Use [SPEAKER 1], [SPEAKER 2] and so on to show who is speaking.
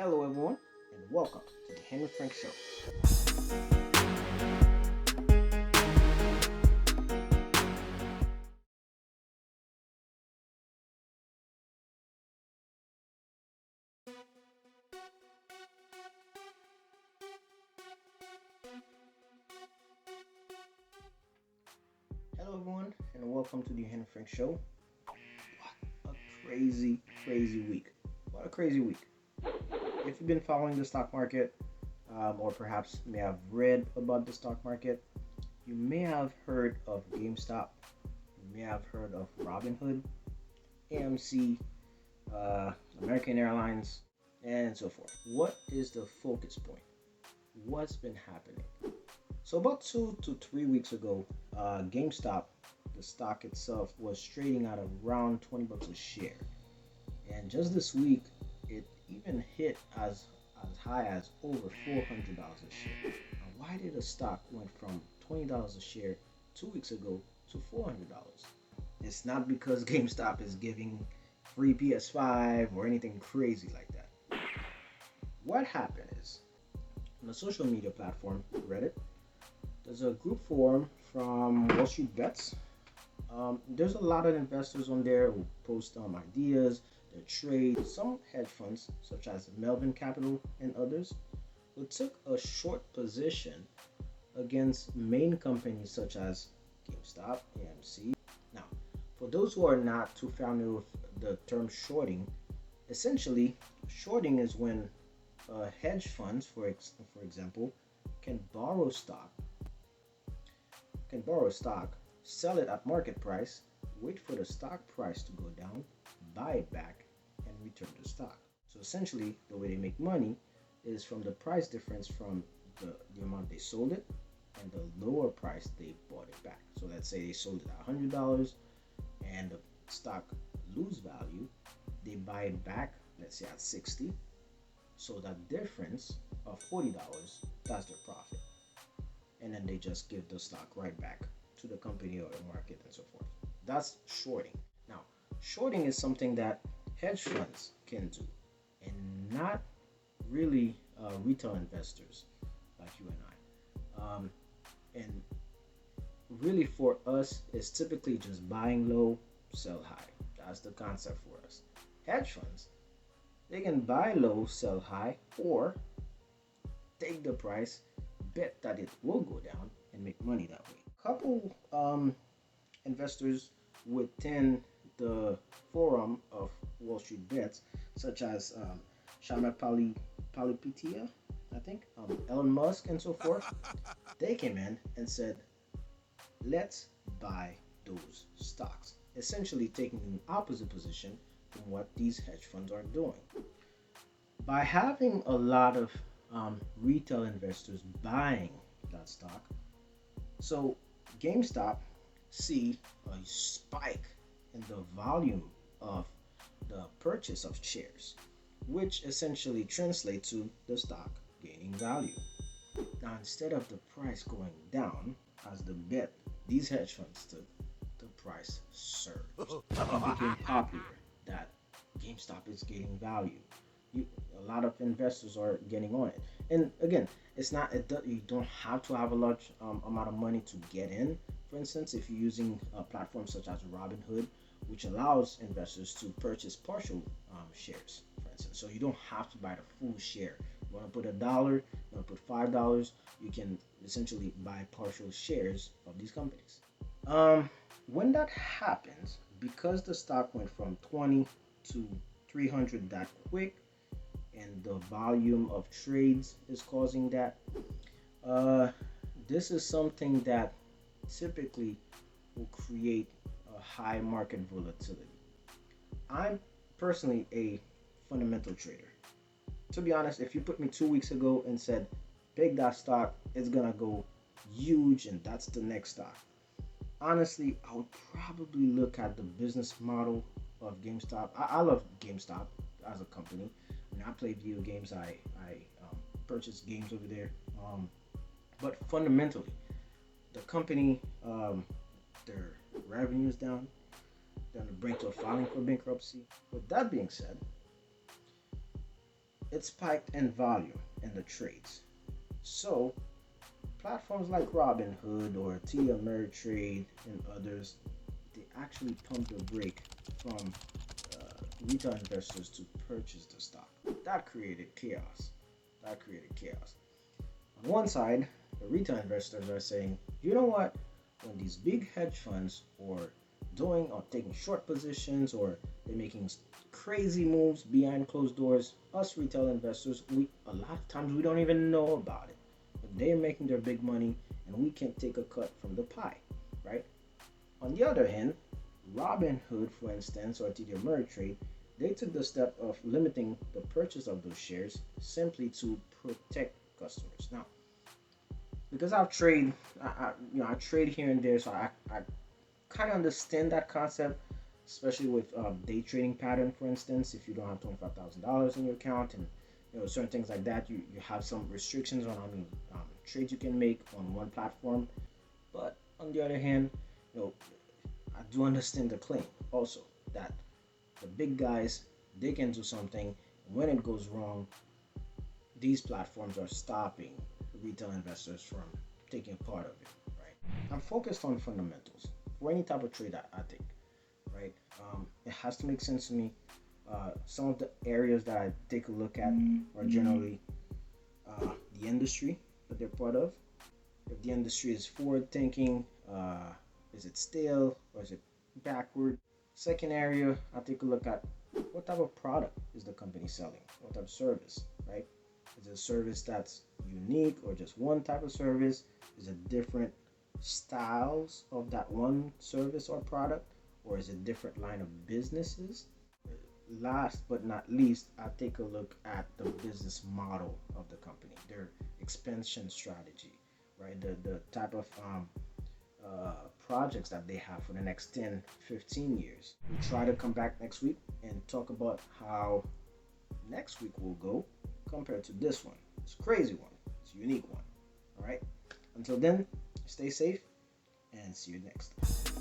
[SPEAKER 1] Hello, everyone, and welcome to the Henry Frank Show. Hello, everyone, and welcome to the Henry Frank Show. What a crazy week! What a crazy week! If you've been following the stock market, or perhaps may have read about the stock market, you may have heard of GameStop, you may have heard of Robinhood, AMC, American Airlines, and so forth. What is the focus point? What's been happening? So about 2 to 3 weeks ago, GameStop, the stock itself, was trading at around $20 a share, and just this week, it even hit as high as over $400 a share. Now, why did the stock went from $20 a share 2 weeks ago to $400? It's not because GameStop is giving free PS5 or anything crazy like that. What happened is, on the social media platform Reddit, there's a group forum from Wall Street Bets. There's a lot of investors on there who post ideas, their trades. Some hedge funds, such as Melvin Capital and others, who took a short position against main companies such as GameStop, AMC. Now, for those who are not too familiar with the term shorting, essentially, shorting is when hedge funds, for example, can borrow stock, sell it at market price, wait for the stock price to go down, buy it back, and return the stock. So essentially, the way they make money is from the price difference from the amount they sold it and the lower price they bought it back. So let's say they sold it at $100 and the stock lose value, they buy it back, let's say at 60. So that difference of $40, that's their profit. And then they just give the stock right back to the company or the market and so forth. That's shorting. Now, shorting is something that hedge funds can do, and not really retail investors like you and I. And really, for us, it's typically just buying low, sell high. That's the concept for us. Hedge funds, they can buy low, sell high, or take the price, bet that it will go down, and make money that way. Couple investors within the forum of Wall Street Bets, such as Shama Palipitia, I think, Elon Musk, and so forth, they came in and said, let's buy those stocks. Essentially taking an opposite position from what these hedge funds are doing. By having a lot of retail investors buying that stock, so GameStop see a spike in the volume of the purchase of shares, which essentially translates to the stock gaining value. Now, instead of the price going down as the bet these hedge funds took, the price surged. It became popular that GameStop is gaining value. A lot of investors are getting on it. And again, you don't have to have a large amount of money to get in. For instance, if you're using platforms such as Robinhood, which allows investors to purchase partial shares, for instance. So you don't have to buy the full share. You want to put $1, you want to put $5, you can essentially buy partial shares of these companies. When that happens, because the stock went from 20 to 300 that quick, and the volume of trades is causing that, this is something that typically will create a high market volatility. I'm personally a fundamental trader. To be honest, if you put me 2 weeks ago and said, pick that stock, it's gonna go huge and that's the next stock, honestly, I would probably look at the business model of GameStop. I love GameStop as a company. I play video games. I purchase games over there. But fundamentally, the company, their revenue is down. They're on the brink of filing for bankruptcy. With that being said, it spiked in volume in the trades. So platforms like Robinhood or TD Ameritrade and others, they actually pumped the brake from retail investors to purchase the stock. That created chaos. That created chaos. On one side, the retail investors are saying, you know what? When these big hedge funds are doing or taking short positions or they're making crazy moves behind closed doors, us retail investors, we a lot of times we don't even know about it. But they're making their big money and we can take a cut from the pie, right? On the other hand, Robinhood, for instance, or TD Ameritrade, they took the step of limiting the purchase of those shares simply to protect customers. Now, because I trade here and there, so I kind of understand that concept, especially with day trading pattern. For instance, if you don't have $25,000 in your account and certain things like that, you have some restrictions on how many trades you can make on one platform. But on the other hand, you know, I do understand the claim also that the big guys, they can do something. When it goes wrong, these platforms are stopping retail investors from taking part of it, right? I'm focused on fundamentals for any type of trade that I take, right? It has to make sense to me. Some of the areas that I take a look at are generally the industry that they're part of. If the industry is forward thinking, is it stale or is it backward? Second area, I take a look at what type of product is the company selling, what type of service, right? Is it a service that's unique or just one type of service? Is it different styles of that one service or product? Or is it different line of businesses? Last but not least, I take a look at the business model of the company, their expansion strategy, right? The type of projects that they have for the next 10, 15 years. We try to come back next week and talk about how next week will go compared to this one. It's a crazy one. It's a unique one. All right. Until then, stay safe and see you next time.